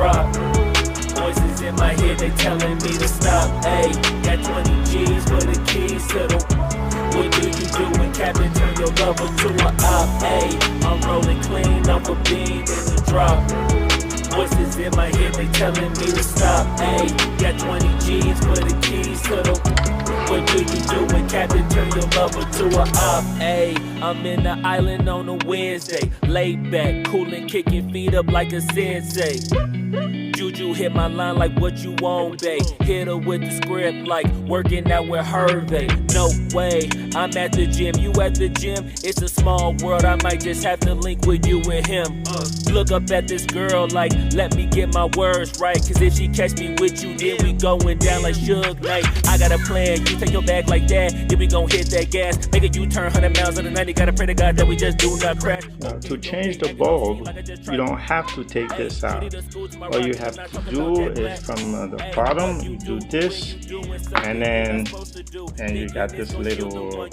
drop. Voices in my head, they telling me to stop. Ayy, got 20 G's for the keys to the. What do you do when Captain turn your lover to a op? Ayy, I'm rolling clean off a bean in the drop. Voices in my head, they telling me to stop. Ayy, got 20 G's for the keys to the. What do you do when Captain turn your lover to a op? Ayy, I'm in the island on a Wednesday, laid back, coolin', kicking feet up like a sensei. Juju hit my line like what you want, babe. Hit her with the script like working out with Hervey. No way, I'm at the gym, you at the gym. It's a small world, I might just have to link with you and him. Look up at this girl like, let me get my words right. Cause if she catch me with you, then we going down like Suge Knight. I got a plan, you take your bag like that, then we gon' hit that gas. Make a U-turn 100 miles on the 90, gotta pray to God that we just do not crash. To change the bulb, you don't have to take this out. All you have to do is from the bottom, you do this, and then you got this little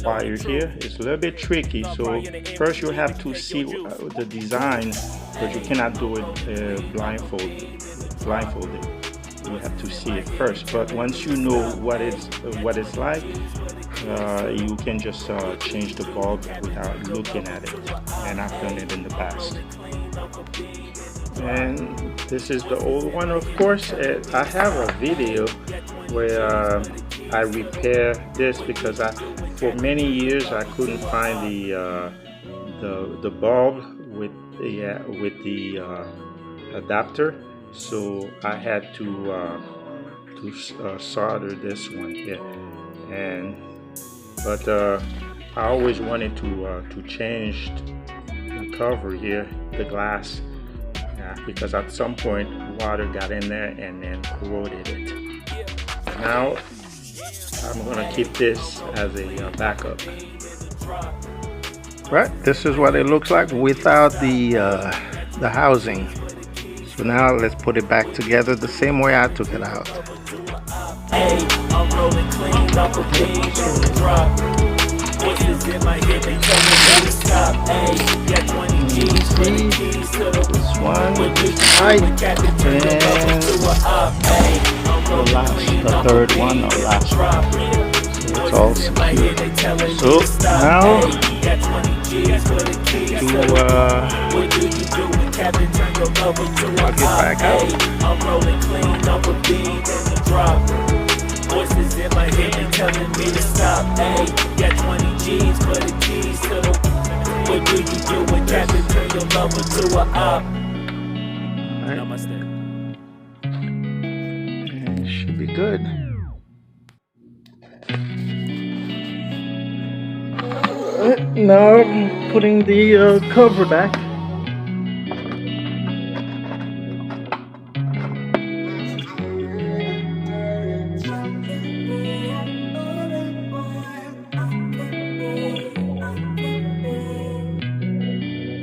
wire here. It's a little bit tricky, so first you have to see the design, but you cannot do it blindfolded. You have to see it first, but once you know what it's like, you can just change the bulb without looking at it, and I've done it in the past. And this is the old one, of course. I have a video where I repair this because for many years I couldn't find the bulb with the adapter, so I had to solder this one here. But I always wanted to change the cover here, the glass, because at some point water got in there and then corroded it. Now I'm gonna keep this as a backup. Right, this is what it looks like without the housing. So now let's put it back together the same way I took it out. I'm rolling clean off a bean in the drop. Voices in my head, they tell me to stop. Ayy, got 20 G's for the keys to the. This one, right, and the third one, or last one. So it's all secure. So now plug it back out. I'm rolling clean off a bean in the drop. Voices in my head, they telling me to stop. Ayy, got 20 G's for the keys to the. What do you do when Captain turn your lover to a op? Namaste. And it should be good. Now I'm putting the cover back.